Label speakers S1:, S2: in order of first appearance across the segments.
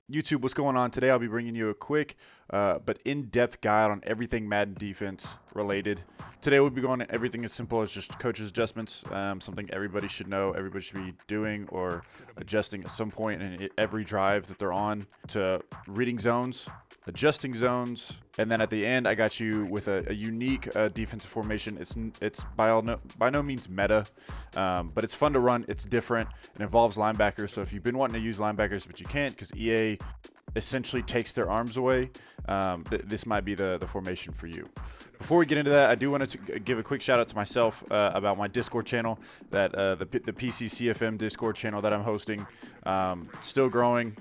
S1: YouTube, what's going on? Today I'll be bringing you a quick but in-depth guide on everything Madden defense related. Today we'll be going to everything as simple as just coaches adjustments, something everybody should know, everybody should be doing or adjusting at some point in every drive that they're on, to reading zones, adjusting zones, and then at the end I got you with a unique defensive formation. It's by no means meta, but it's fun to run. It's different. It involves linebackers, so if you've been wanting to use linebackers but you can't because EA essentially takes their arms away, this might be the formation for you. Before we get into that, I do want to give a quick shout out to myself about my Discord channel, that the PC CFM Discord channel that I'm hosting. Still growing.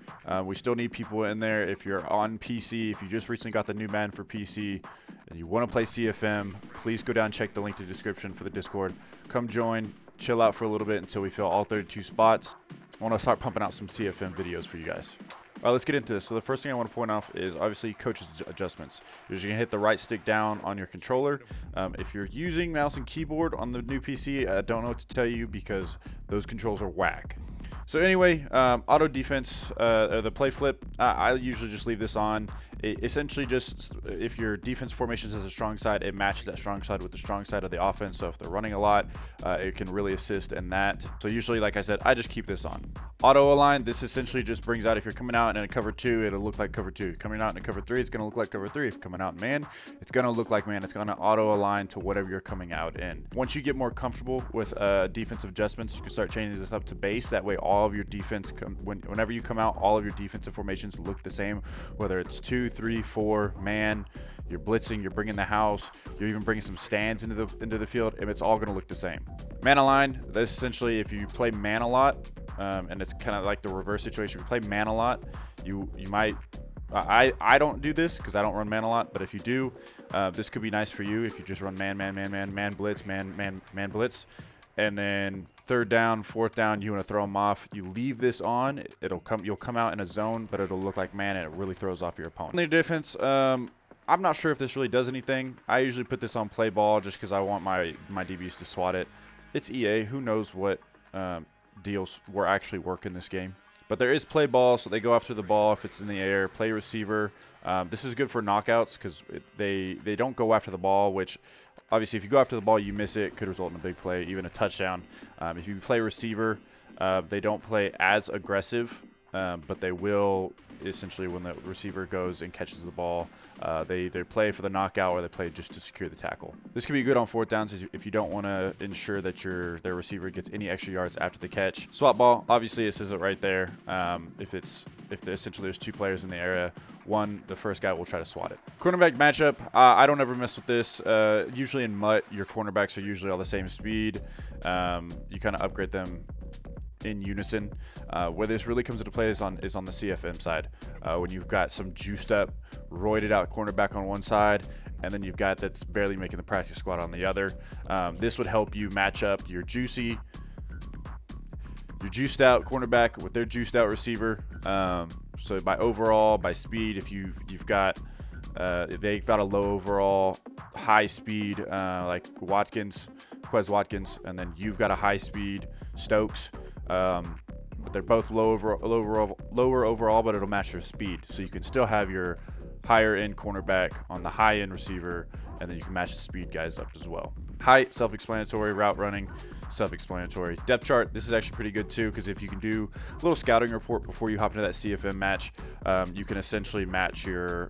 S1: We still need people in there. If you're on PC, if you just recently got the new Madden for PC and you want to play CFM, please go down and check the link to the description for the Discord. Come join, chill out for a little bit until we fill all 32 spots. I want to start pumping out some CFM videos for you guys. All right, let's get into this. So the first thing I want to point out is obviously coaches adjustments. You're just going to hit the right stick down on your controller. If you're using mouse and keyboard on the new PC, I don't know what to tell you because those controls are whack. So anyway, auto defense, or the play flip, I usually just leave this on. It essentially just, if your defense formations has a strong side, it matches that strong side with the strong side of the offense. So if they're running a lot, it can really assist in that. So usually, like I said, I just keep this on. Auto align, this essentially just brings out, if you're coming out in a cover 2, it'll look like cover 2. Coming out in a cover 3, it's going to look like cover 3. If you're coming out in man, it's going to look like man. It's going to auto align to whatever you're coming out in. Once you get more comfortable with defensive adjustments, you can start changing this up to base. That way all of your defense, whenever you come out, all of your defensive formations look the same, whether it's 2, 3, 4, man, you're blitzing, you're bringing the house, you're even bringing some stands into the field, and it's all going to look the same. Man align, this essentially, if you play man a lot, and it's kind of like the reverse situation. If you play man a lot, you might, I don't do this because I don't run man a lot, but if you do, this could be nice for you if you just run man blitz, man blitz, and then third down, fourth down, you want to throw them off, you leave this on, you'll come out in a zone, but it'll look like man, and it really throws off your opponent. The defense, I'm not sure if this really does anything. I usually put this on play ball just because I want my DBs to swat it. It's EA, who knows what deals will actually work in this game. But there is play ball, so they go after the ball if it's in the air. Play receiver. This is good for knockouts because they don't go after the ball, which obviously if you go after the ball, you miss it, could result in a big play, even a touchdown. If you play receiver, they don't play as aggressive, but they will essentially when the receiver goes and catches the ball, they play for the knockout or they play just to secure the tackle. This can be good on fourth downs if you don't want to ensure that their receiver gets any extra yards after the catch. Swap ball, obviously it says it right there. If essentially there's 2 players in the area, the first guy will try to swat it. Cornerback matchup, I don't ever mess with this. Usually in MUT, your cornerbacks are usually all the same speed. You kind of upgrade them in unison. Where this really comes into play is on the CFM side, when you've got some juiced up, roided out cornerback on one side, and then you've got that's barely making the practice squad on the other. This would help you match up your juiced out cornerback with their juiced out receiver. So by speed, if you've got they've got a low overall, high speed like Quez Watkins, and then you've got a high speed Stokes. But they're both lower overall, but it'll match your speed. So you can still have your higher end cornerback on the high end receiver, and then you can match the speed guys up as well. Height, self-explanatory. Route running, self-explanatory. Depth chart, this is actually pretty good too, because if you can do a little scouting report before you hop into that CFM match, you can essentially match you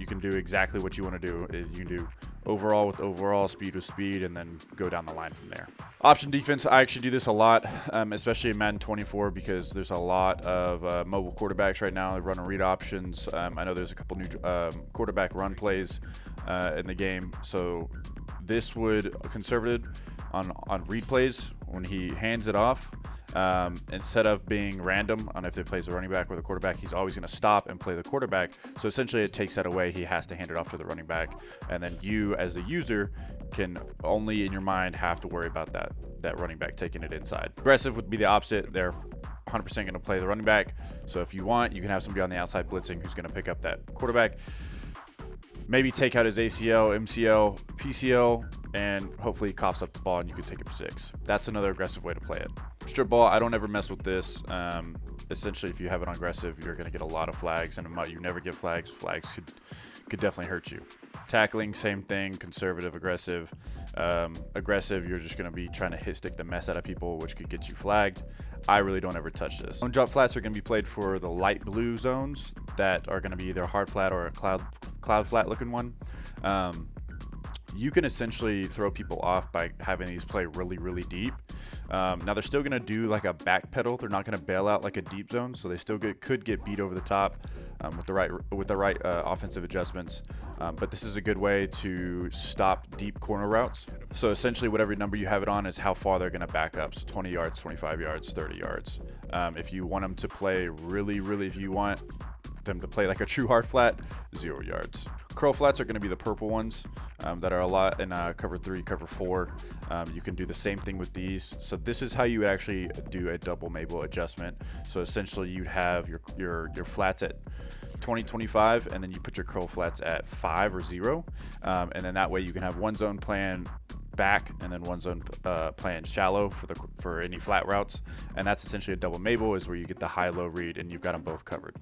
S1: can do exactly what you want to do. You can do overall with overall, speed with speed, and then go down the line from there. Option defense, I actually do this a lot, especially in Madden 24, because there's a lot of mobile quarterbacks right now running read options. I know there's a couple new quarterback run plays in the game, so this would conservative on read plays when he hands it off. Instead of being random on if they plays the running back or the quarterback, he's always going to stop and play the quarterback. So essentially it takes that away. He has to hand it off to the running back, and then you as the user can only in your mind have to worry about that running back taking it inside. Aggressive would be the opposite. They're 100% going to play the running back. So if you want, you can have somebody on the outside blitzing who's going to pick up that quarterback, maybe take out his ACL, MCL, PCL, and hopefully he coughs up the ball and you can take it for 6. That's another aggressive way to play it. Strip ball, I don't ever mess with this. Essentially, if you have it on aggressive, you're going to get a lot of flags, and you never get flags. Flags could definitely hurt you. Tackling, same thing, conservative, aggressive. Aggressive, you're just going to be trying to stick the mess out of people, which could get you flagged. I really don't ever touch this. Zone drop flats are going to be played for the light blue zones that are going to be either a hard flat or a cloud flat looking one. You can essentially throw people off by having these play really, really deep. Now they're still going to do like a back pedal. They're not going to bail out like a deep zone, so they still could get beat over the top with the right offensive adjustments. But this is a good way to stop deep corner routes. So essentially, whatever number you have it on is how far they're going to back up. So 20 yards, 25 yards, 30 yards. If you want them to play really, if you want them to play like a true hard flat, 0 yards. Curl flats are going to be the purple ones that are a lot in cover 3, cover 4. You can do the same thing with these. So this is how you actually do a double Mabel adjustment. So essentially you'd have your flats at 20, 25, and then you put your curl flats at 5 or 0. And then that way you can have one zone plan back and then one zone playing shallow for any flat routes. And that's essentially a double Mabel, is where you get the high-low read and you've got them both covered.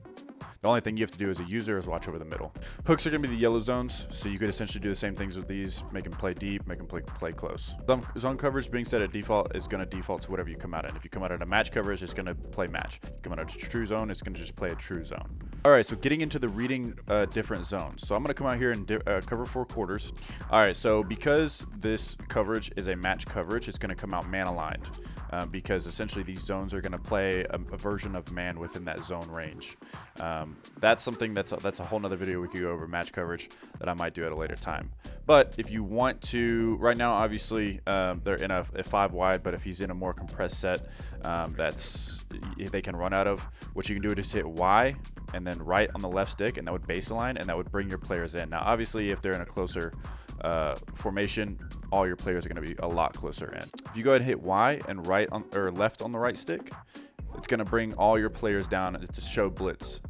S1: The only thing you have to do as a user is watch over the middle. Hooks are going to be the yellow zones, so you could essentially do the same things with these, make them play deep, make them play close. Zone coverage being set at default is going to default to whatever you come out in. If you come out in a match coverage, it's going to play match. If you come out in a true zone, it's going to just play a true zone. Alright, so getting into the reading different zones. So I'm going to come out here and cover 4 quarters. Alright, so because this coverage is a match coverage, it's going to come out man aligned. Because essentially these zones are going to play a version of man within that zone range. That's something that's a whole nother video we could go over, match coverage, that I might do at a later time. But if you want to, right now obviously they're in a 5 wide, but if he's in a more compressed set they can run out of, what you can do is hit Y and then right on the left stick, and that would baseline, and that would bring your players in. Now obviously if they're in a closer formation, all your players are going to be a lot closer in. If you go ahead and hit Y and left on the right stick, it's going to bring all your players down. It's a show blitz.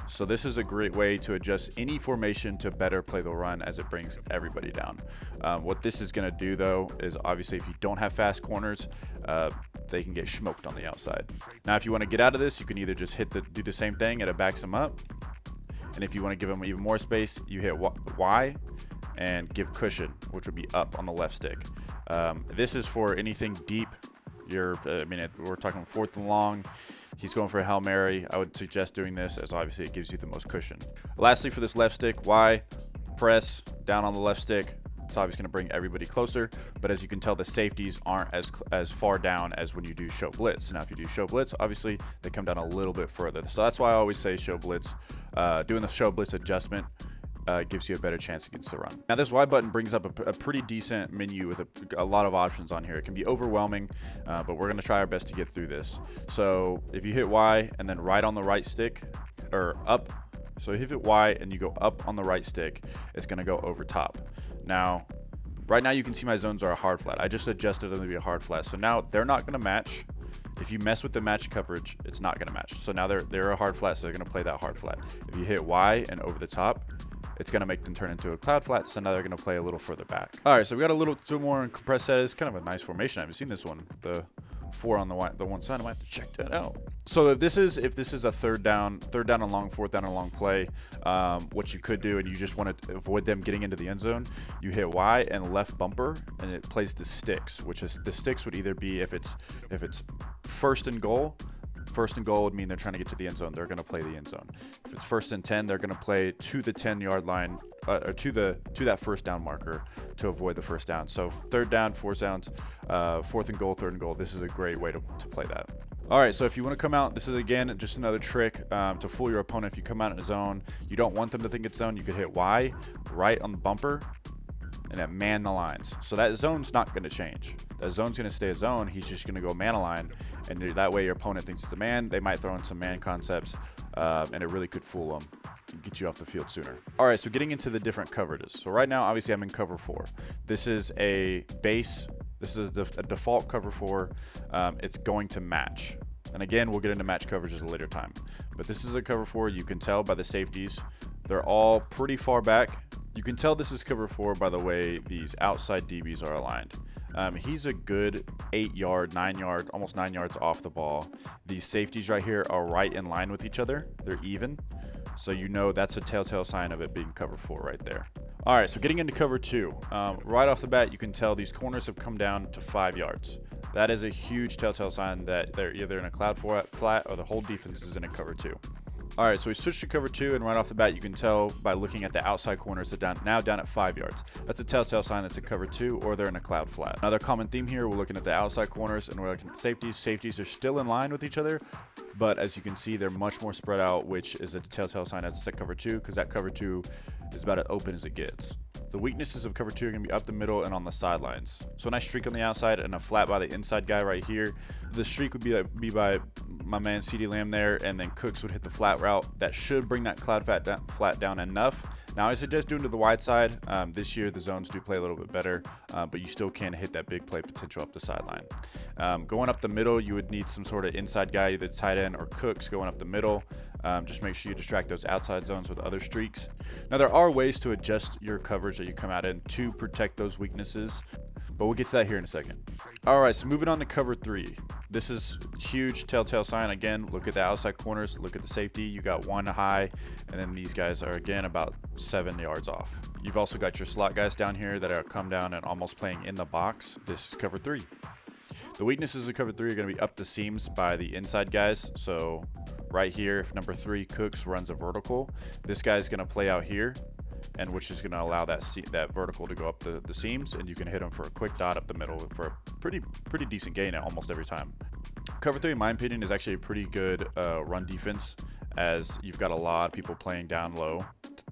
S1: So this is a great way to adjust any formation to better play the run as it brings everybody down. What this is going to do though is, obviously if you don't have fast corners, they can get smoked on the outside. Now if you want to get out of this, you can either just do the same thing and it backs them up. And if you want to give them even more space, you hit Y and give cushion, which would be up on the left stick. This is for anything deep. We're talking 4th and long. He's going for a Hail Mary. I would suggest doing this, as obviously it gives you the most cushion. Lastly, for this left stick, Y, press down on the left stick. It's obviously going to bring everybody closer, but as you can tell, the safeties aren't as far down as when you do show blitz. Now if you do show blitz, obviously they come down a little bit further. So that's why I always say show blitz. Doing the show blitz adjustment gives you a better chance against the run. Now this Y button brings up a pretty decent menu with a lot of options on here. It can be overwhelming, but we're going to try our best to get through this. So if you hit Y and then right on the right stick, or up, so if you hit Y and you go up on the right stick, it's going to go over top. Now right now you can see my zones are a hard flat. I just adjusted them to be a hard flat, so now they're not going to match. If you mess with the match coverage, it's not going to match. So now they're a hard flat, so they're going to play that hard flat. If you hit Y and over the top, it's going to make them turn into a cloud flat, so now they're going to play a little further back. Alright, so we got a little two more in compressed set. It's kind of a nice formation. I haven't seen this one. The 4 on the one side. I might have to check that out. So if this is a third down and long, 4th down and long play, what you could do, and you just want to avoid them getting into the end zone, you hit Y and left bumper, and it plays the sticks, which is the sticks would either be if it's first and goal. First and goal would mean they're trying to get to the end zone. They're going to play the end zone. If it's 1st and 10, they're going to play to the 10-yard line, or to that first down marker to avoid the first down. So 3rd down, 4th downs, 4th and goal, 3rd and goal. This is a great way to play that. All right, so if you want to come out, this is again just another trick to fool your opponent. If you come out in a zone, you don't want them to think it's zone. You could hit Y right on the bumper, and then man the lines. So that zone's not going to change. That zone's going to stay a zone. He's just going to go man align, and that way your opponent thinks it's a man. They might throw in some man concepts, and it really could fool them and get you off the field sooner. All right, so getting into the different coverages. So right now, obviously, I'm in cover 4. This is a base. This is a default cover 4. It's going to match. And again, we'll get into match coverages at a later time. But this is a cover 4. You can tell by the safeties. They're all pretty far back. You can tell this is cover 4 by the way these outside DBs are aligned. He's a good 8 yard, 9 yard, almost 9 yards off the ball. These safeties right here are right in line with each other. They're even. So you know that's a telltale sign of it being cover 4 right there. All right, so getting into cover 2. Right off the bat, you can tell these corners have come down to 5 yards. That is a huge telltale sign that they're either in a cloud flat or the whole defense is in a cover 2. All right, so we switched to cover 2, and right off the bat, you can tell by looking at the outside corners that now down at 5 yards. That's a telltale sign that's a cover 2 or they're in a cloud flat. Another common theme here, we're looking at the outside corners and we're looking at the safeties. Safeties are still in line with each other, but as you can see, they're much more spread out, which is a telltale sign that's a cover 2 because that cover 2 is about as open as it gets. The weaknesses of cover 2 are going to be up the middle and on the sidelines. So a nice streak on the outside and a flat by the inside guy right here. The streak would be by my man CD Lamb there, and then Cooks would hit the flat route. That should bring that cloud flat down enough. Now I suggest doing to the wide side. This year the zones do play a little bit better, but you still can hit that big play potential up the sideline. Going up the middle, you would need some sort of inside guy, either tight end or Cooks going up the middle. Just make sure you distract those outside zones with other streaks. Now there are ways to adjust your coverage that you come out in to protect those weaknesses, but we'll get to that here in a second. All right, so moving on to cover 3. This is huge telltale sign. Again, look at the outside corners, look at the safety. You got one high, and then these guys are again about 7 yards off. You've also got your slot guys down here that are come down and almost playing in the box. This is cover 3. The weaknesses of cover 3 are going to be up the seams by the inside guys. So right here, if number 3 Cooks runs a vertical, this guy's going to play out here, and which is going to allow that vertical to go up the seams, and you can hit them for a quick dot up the middle for a pretty decent gain at almost every time. Cover 3, in my opinion, is actually a pretty good run defense, as you've got a lot of people playing down low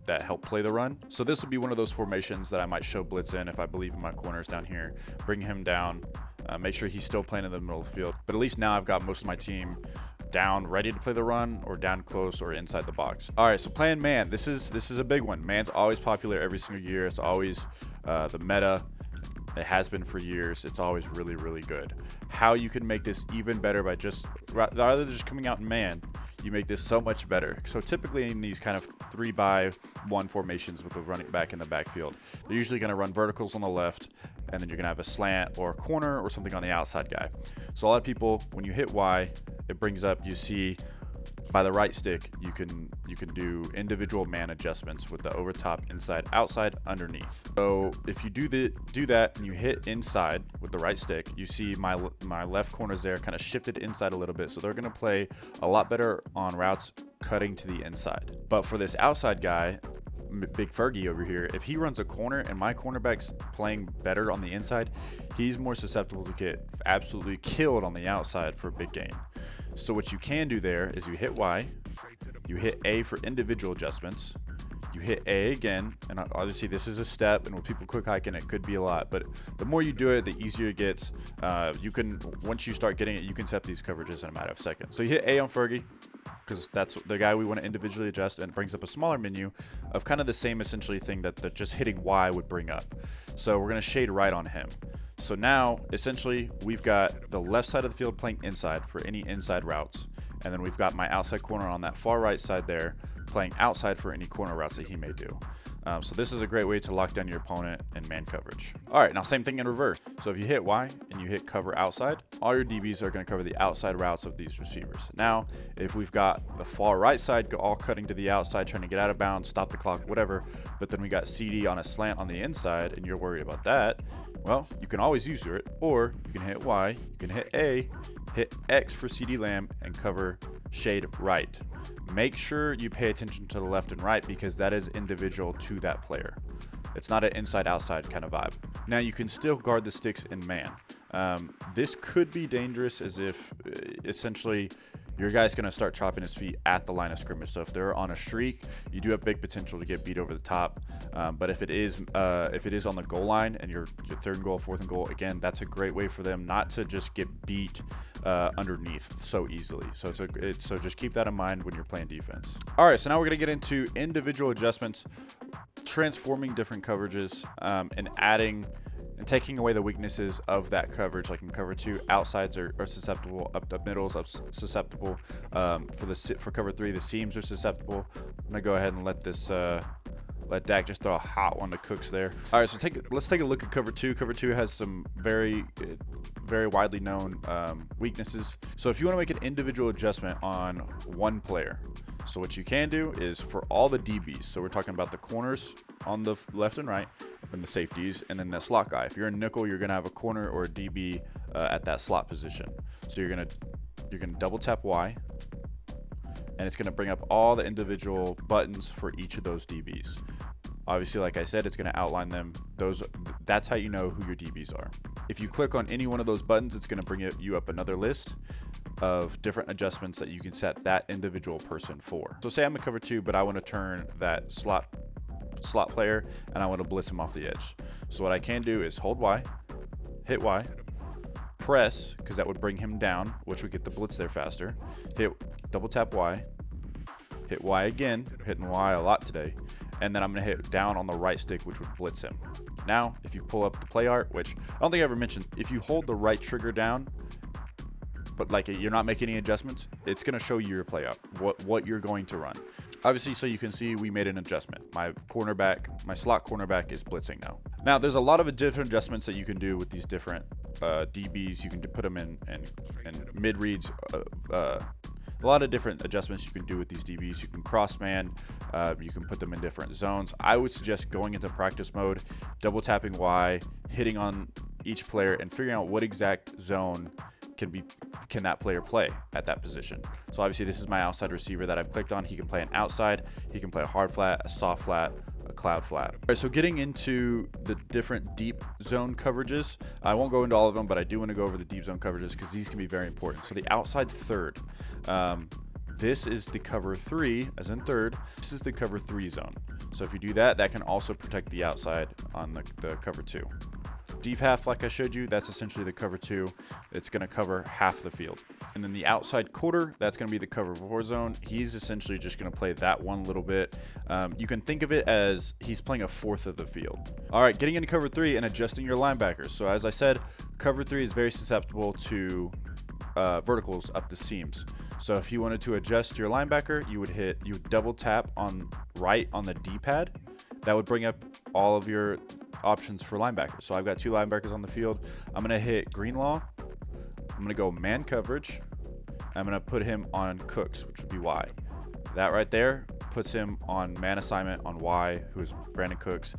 S1: that help play the run. So this would be one of those formations that I might show blitz in if I believe in my corners down here. Bring him down, make sure he's still playing in the middle of the field. But at least now I've got most of my team down ready to play the run, or down close or inside the box. All right, so playing man, this is a big one. Man's always popular every single year. It's always the meta. It has been for years. It's always really good. How you can make this even better by rather than just coming out in man, you make this so much better. So typically in these kind of 3-by-1 formations with the running back in the backfield, they're usually going to run verticals on the left, and then you're going to have a slant or a corner or something on the outside guy. So a lot of people, when you hit Y, it brings up, you see by the right stick, you can do individual man adjustments with the over top, inside, outside, underneath. So if you do that and you hit inside with the right stick, you see my left corners there kind of shifted inside a little bit. So they're going to play a lot better on routes cutting to the inside. But for this outside guy, Big Fergie over here, if he runs a corner and my cornerback's playing better on the inside, he's more susceptible to get absolutely killed on the outside for a big gain. So what you can do there is you hit Y, you hit A for individual adjustments, you hit A again, and obviously this is a step, and with people quick hiking it could be a lot, but the more you do it, the easier it gets. Once you start getting it, you can set these coverages in a matter of seconds. So you hit A on Fergie, because that's the guy we want to individually adjust, and it brings up a smaller menu of kind of the same essentially thing that just hitting Y would bring up. So we're going to shade right on him. So now essentially we've got the left side of the field playing inside for any inside routes, and then we've got my outside corner on that far right side there playing outside for any corner routes that he may do. So this is a great way to lock down your opponent in man coverage. All right, now same thing in reverse. So if you hit Y and you hit cover outside, all your DBs are going to cover the outside routes of these receivers. Now, if we've got the far right side all cutting to the outside, trying to get out of bounds, stop the clock, whatever, but then we got CD on a slant on the inside and you're worried about that, well, you can always use it, or you can hit Y, you can hit A, hit X for CD Lamb, and cover shade right. Make sure you pay attention to the left and right because that is individual to that player. It's not an inside-outside kind of vibe. Now you can still guard the sticks in man. This could be dangerous as if essentially your guy's going to start chopping his feet at the line of scrimmage. So if they're on a streak, you do have big potential to get beat over the top. But if it is on the goal line and your 3rd and goal, 4th and goal, again, that's a great way for them not to just get beat underneath so easily. So so just keep that in mind when you're playing defense. All right, so now we're going to get into individual adjustments, transforming different coverages, and adding and taking away the weaknesses of that coverage. Like in cover 2, outsides are susceptible, up the middles are susceptible. For cover 3, the seams are susceptible. I'm gonna go ahead and let this Let Dak just throw a hot one to Cooks there. All right, so let's take a look at cover 2. Cover 2 has some very widely known weaknesses. So if you want to make an individual adjustment on one player, so what you can do is for all the DBs, so we're talking about the corners on the left and right, and the safeties, and then the slot guy. If you're a nickel, you're gonna have a corner or a DB at that slot position. So you're gonna double tap Y, and it's gonna bring up all the individual buttons for each of those DBs. Obviously, like I said, it's going to outline them. That's how you know who your DBs are. If you click on any one of those buttons, it's going to bring you up another list of different adjustments that you can set that individual person for. So say I'm a cover 2, but I want to turn that slot player and I want to blitz him off the edge. So what I can do is hold Y, hit Y, press, because that would bring him down, which would get the blitz there faster. Hit double tap Y, hit Y again, hitting Y a lot today. And then I'm going to hit down on the right stick, which would blitz him. Now, if you pull up the play art, which I don't think I ever mentioned, if you hold the right trigger down, but like you're not making any adjustments, it's going to show you your play art, what you're going to run. Obviously, so you can see we made an adjustment. My slot cornerback is blitzing now. Now, there's a lot of different adjustments that you can do with these different DBs. You can put them in mid reads. A lot of different adjustments you can do with these DBs. You can cross man, you can put them in different zones. I would suggest going into practice mode, double tapping Y, hitting on each player and figuring out what exact zone can that player play at that position. So obviously this is my outside receiver that I've clicked on. He can play an outside, he can play a hard flat, a soft flat, a cloud flat. All right, so getting into the different deep zone coverages, I won't go into all of them, but I do want to go over the deep zone coverages because these can be very important. So the outside third, this is the cover 3, as in third. This is the cover 3 zone. So if you do that, that can also protect the outside on the cover 2. Deep half, like I showed you, that's essentially the cover 2. It's going to cover half the field. And then the outside quarter, that's going to be the cover 4 zone. He's essentially just going to play that one little bit. You can think of it as he's playing a fourth of the field. All right, getting into cover 3 and adjusting your linebackers. So as I said, cover 3 is very susceptible to verticals up the seams. So if you wanted to adjust your linebacker, you would double tap on right on the D-pad. That would bring up all of your options for linebackers. So I've got 2 linebackers on the field. I'm going to hit Greenlaw. I'm going to go man coverage. I'm going to put him on Cooks, which would be Y. That right there puts him on man assignment on Y, who is Brandon Cooks.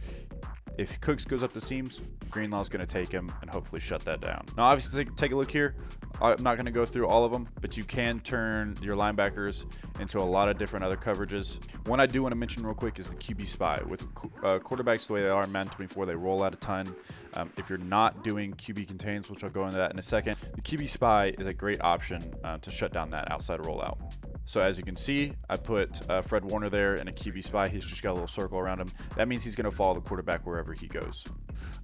S1: If Cooks goes up the seams, Greenlaw is going to take him and hopefully shut that down. Now, obviously, take a look here. I'm not going to go through all of them, but you can turn your linebackers into a lot of different other coverages. One I do want to mention real quick is the QB spy. With quarterbacks the way they are in Madden 24, they roll out a ton. If you're not doing QB contains, which I'll go into that in a second, the QB spy is a great option to shut down that outside rollout. So as you can see, I put Fred Warner there in a QB spy. He's just got a little circle around him. That means he's going to follow the quarterback wherever he goes.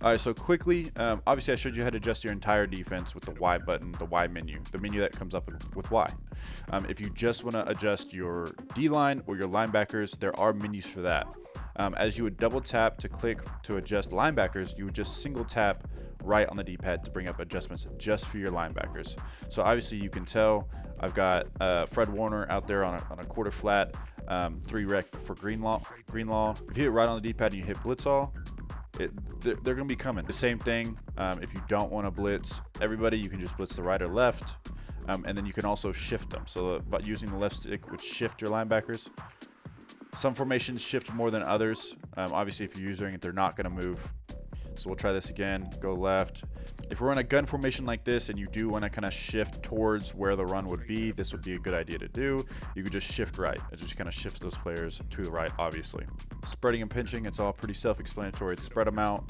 S1: All right, so quickly, obviously I showed you how to adjust your entire defense with the Y button, the Y menu, the menu that comes up with Y. If you just want to adjust your D-line or your linebackers, there are menus for that. As you would double tap to click to adjust linebackers, you would just single tap right on the D-pad to bring up adjustments just for your linebackers. So obviously you can tell I've got Fred Warner out there on a quarter flat, 3 rec for Greenlaw. If you hit right on the D-pad and you hit blitz all, they're going to be coming. The same thing, if you don't want to blitz everybody, you can just blitz the right or left, and then you can also shift them. So by using the left stick would shift your linebackers. Some formations shift more than others. Obviously, if you're using it, they're not going to move. So we'll try this again, go left. If we're in a gun formation like this and you do want to kind of shift towards where the run would be, this would be a good idea to do. You could just shift right. It just kind of shifts those players to the right, obviously. Spreading and pinching, it's all pretty self-explanatory. It's spread them out.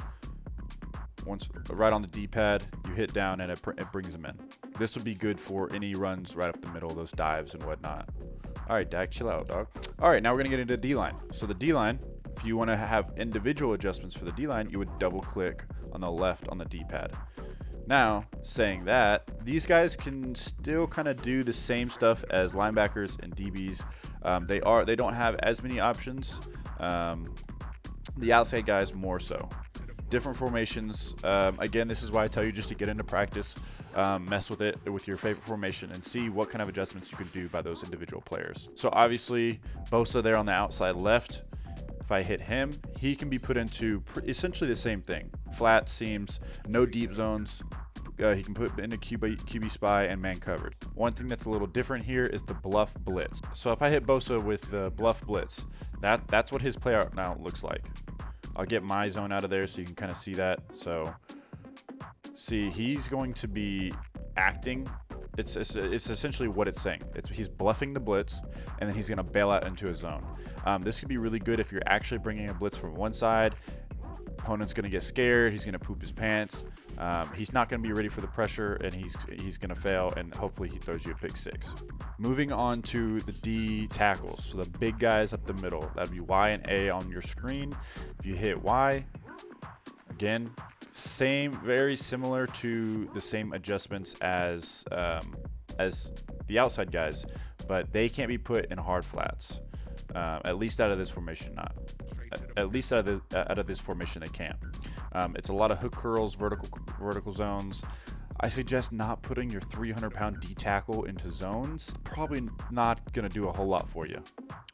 S1: Once right on the D-pad, you hit down and it brings them in. This would be good for any runs right up the middle, those dives and whatnot. All right, Dak, chill out, dog. All right, now we're going to get into D-line. So the D-line, if you want to have individual adjustments for the D-line, you would double click on the left on the D-pad. Now, saying that, these guys can still kind of do the same stuff as linebackers and DBs. They don't have as many options. The outside guys more so. Different formations. Again, this is why I tell you just to get into practice, mess with it with your favorite formation and see what kind of adjustments you can do by those individual players. So obviously, Bosa there on the outside left. If I hit him, he can be put into essentially the same thing. Flat seams, no deep zones. He can put into QB spy and man covered. One thing that's a little different here is the bluff blitz. So if I hit Bosa with the bluff blitz, that's what his play out now looks like. I'll get my zone out of there so you can kind of see that. So see, he's going to be acting. It's essentially what it's saying. He's bluffing the blitz, and then he's going to bail out into a zone. This could be really good if you're actually bringing a blitz from one side. Opponent's going to get scared. He's going to poop his pants. He's not going to be ready for the pressure, and he's going to fail, and hopefully he throws you a pick six. Moving on to the D tackles, so the big guys up the middle. That'd be Y and A on your screen. If you hit Y, again, very similar to the same adjustments as the outside guys, but they can't be put in hard flats. At least out of this formation, not. At least out of this formation, they can't. It's a lot of hook curls, vertical zones. I suggest not putting your 300-pound D tackle into zones. Probably not going to do a whole lot for you.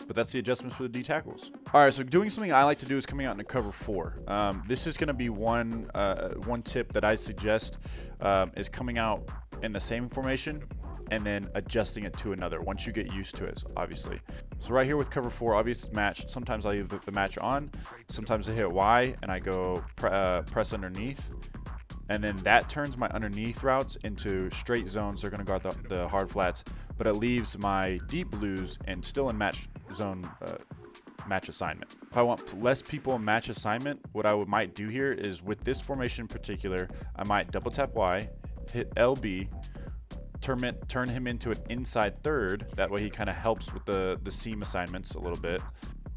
S1: But that's the adjustments for the D tackles. All right, so doing something I like to do is coming out into cover 4. This is going to be one tip that I suggest is coming out in the same formation and then adjusting it to another once you get used to it, obviously. So right here with cover 4, obvious it's matched. Sometimes I leave the match on. Sometimes I hit Y and I go press underneath. And then that turns my underneath routes into straight zones. They're going to guard the hard flats, but it leaves my deep blues and still in match zone match assignment. If I want less people in match assignment, what I might do here is with this formation in particular, I might double tap Y, hit LB, turn him into an inside third. That way he kind of helps with the seam assignments a little bit.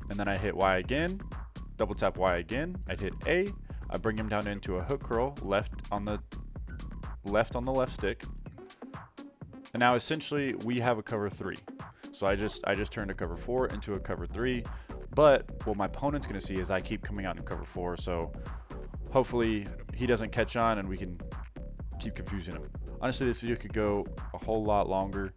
S1: And then I hit Y again, double tap Y again, I hit A, I bring him down into a hook curl, left on the left stick. And now essentially we have a cover 3. So I just turned a cover 4 into a cover 3. But what my opponent's going to see is I keep coming out in cover 4. So hopefully he doesn't catch on and we can keep confusing him. Honestly, this video could go a whole lot longer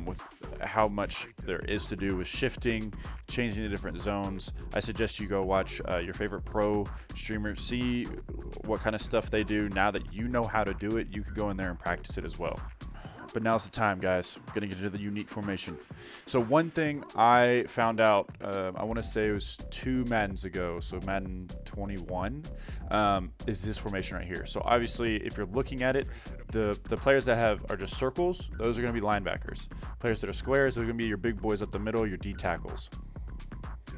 S1: with how much there is to do with shifting, changing the different zones. I suggest you go watch your favorite pro streamer, see what kind of stuff they do. Now that you know how to do it, you could go in there and practice it as well. But now's the time, guys. We're gonna get into the unique formation. So one thing I found out, I want to say it was 2 Maddens ago, so Madden 21, is this formation right here. So obviously, if you're looking at it, the players that are just circles, those are gonna be linebackers. Players that are squares, they're gonna be your big boys up the middle, your D tackles.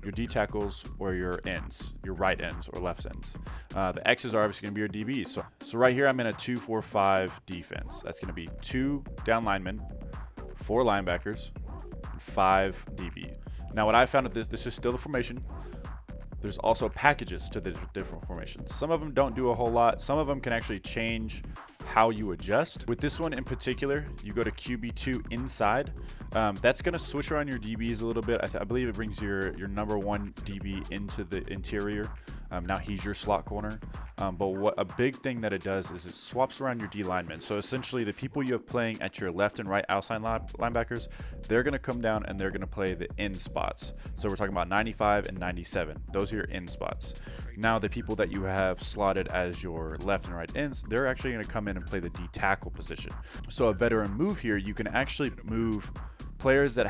S1: Your D tackles or your ends, your right ends or left ends. The X's are obviously going to be your DBs. So right here I'm in a 2-4-5 defense. That's going to be 2 down linemen, 4 linebackers, and 5 DB. Now what I found with this is still the formation. There's also packages to the different formations. Some of them don't do a whole lot. Some of them can actually change how you adjust. With this one in particular, you go to QB2 inside. That's going to switch around your DBs a little bit. I believe it brings your number 1 DB into the interior. Now he's your slot corner. But what a big thing that it does is it swaps around your D linemen. So essentially the people you have playing at your left and right outside linebackers, they're going to come down and they're going to play the in spots. So we're talking about 95 and 97. Those are your in spots. Now the people that you have slotted as your left and right ends, they're actually going to come in and play the D tackle position. So a veteran move here, you can actually move players that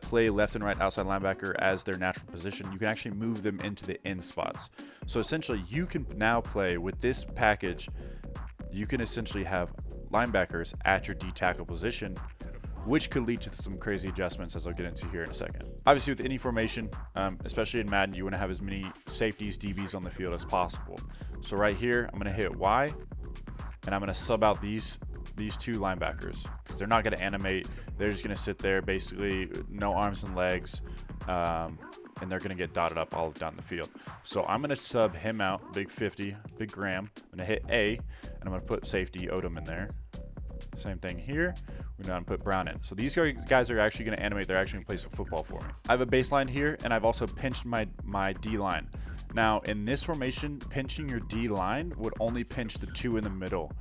S1: play left and right outside linebacker as their natural position. You can actually move them into the in spots. So essentially you can now play with this package. You can essentially have linebackers at your D tackle position, which could lead to some crazy adjustments as I'll get into here in a second. Obviously with any formation, especially in Madden, you want to have as many safeties, DBs on the field as possible. So right here, I'm going to hit Y and I'm going to sub out these 2 linebackers because they're not going to animate. They're just going to sit there, basically no arms and legs, and they're going to get dotted up all down the field. So I'm going to sub him out, big 50, big Graham. I'm going to hit A, and I'm going to put safety Odom in there. Same thing here. We're going to put Brown in. So these guys are actually going to animate. They're actually going to play some football for me. I have a baseline here, and I've also pinched my D line. Now in this formation, pinching your D line would only pinch the 2 in the middle,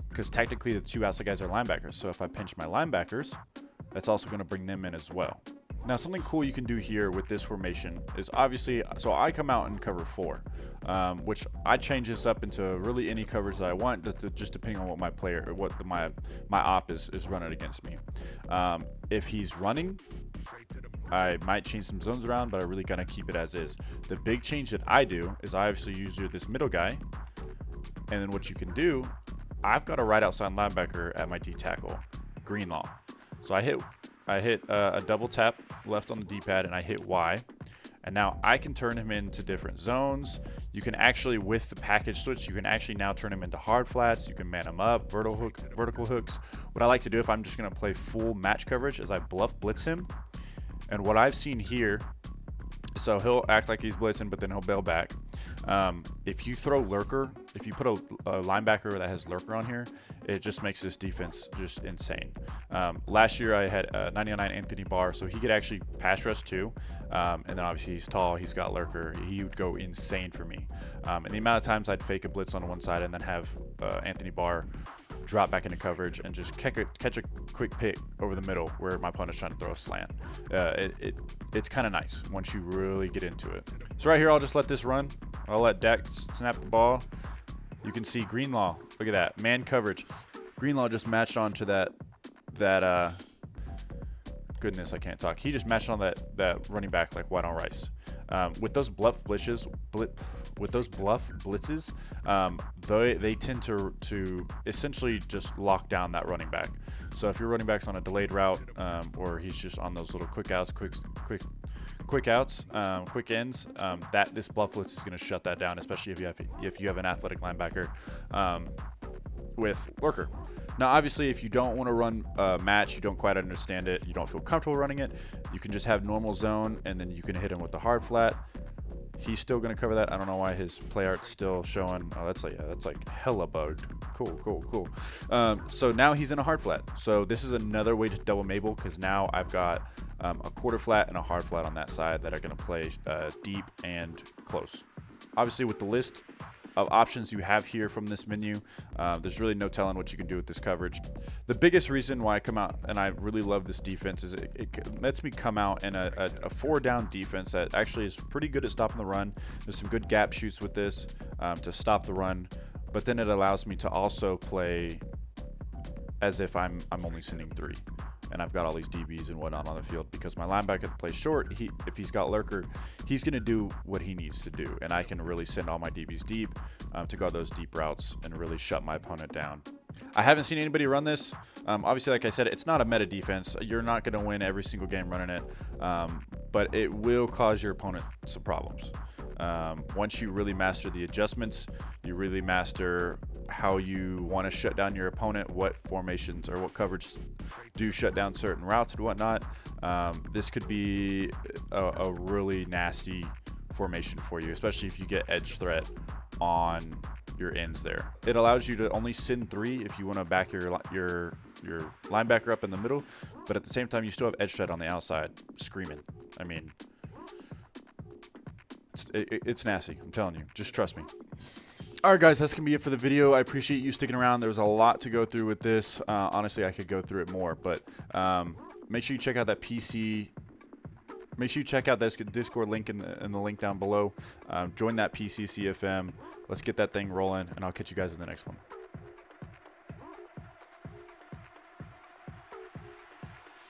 S1: because technically the 2 outside guys are linebackers. So if I pinch my linebackers, that's also going to bring them in as well. Now something cool you can do here with this formation is obviously, so I come out in cover 4, which I change this up into really any coverage that I want, just depending on what my player, or what my op is running against me. If he's running, I might change some zones around, but I really gotta keep it as is. The big change that I do is I obviously use this middle guy, and then what you can do, I've got a right outside linebacker at my D tackle, Greenlaw. So I hit a double tap left on the D-pad and I hit Y, and now I can turn him into different zones. You can actually, with the package switch, you can actually now turn him into hard flats. You can man him up, vertical hooks. What I like to do if I'm just gonna play full match coverage is I bluff blitz him. And what I've seen here, so he'll act like he's blitzing, but then he'll bail back. If you throw lurker, if you put a linebacker that has lurker on here, it just makes this defense just insane. Last year I had 99 Anthony Barr, so he could actually pass rush too. And then obviously he's tall, he's got lurker, he would go insane for me. And the amount of times I'd fake a blitz on one side and then have Anthony Barr drop back into coverage and just catch a quick pick over the middle where my opponent's trying to throw a slant. It's kind of nice once you really get into it. So right here, I'll just let this run. I'll let Dak snap the ball. You can see Greenlaw. Look at that, man coverage. Greenlaw just matched onto that goodness, I can't talk. He just matched on that running back like white on rice. With those bluff blitzes, they tend to essentially just lock down that running back. So if your running back's on a delayed route, or he's just on those little quick outs, quick ends, this bluff blitz is going to shut that down, especially if you have an athletic linebacker with lurker. Now, obviously, if you don't want to run a match, you don't quite understand it, you don't feel comfortable running it, you can just have normal zone, and then you can hit him with the hard flat. He's still going to cover that. I don't know why his play art's still showing. Oh, that's like hella bugged. Cool. So now he's in a hard flat. So this is another way to double Mabel, because now I've got a quarter flat and a hard flat on that side that are going to play deep and close. Obviously, with the list of options you have here from this menu, there's really no telling what you can do with this coverage. The biggest reason why I come out and I really love this defense is it lets me come out in a 4-down defense that actually is pretty good at stopping the run. There's some good gap shoots with this to stop the run, but then it allows me to also play as if I'm only sending 3. And I've got all these DBs and whatnot on the field, because my linebacker plays short. If he's got lurker, he's going to do what he needs to do, and I can really send all my DBs deep to go those deep routes and really shut my opponent down. I haven't seen anybody run this. Obviously, like I said, it's not a meta defense. You're not going to win every single game running it, but it will cause your opponent some problems. Once you really master the adjustments, you really master how you want to shut down your opponent, what formations or what coverage do shut down certain routes and whatnot. This could be a really nasty formation for you, especially if you get edge threat on your ends there. It allows you to only send 3 if you want to back your linebacker up in the middle, but at the same time you still have edge threat on the outside screaming. I mean, it's nasty, I'm telling you, just trust me. Alright guys, that's going to be it for the video. I appreciate you sticking around. There was a lot to go through with this. Honestly, I could go through it more, but make sure you check out that PC. Make sure you check out this Discord link in the link down below. Join that PC CFM. Let's get that thing rolling, and I'll catch you guys in the next one.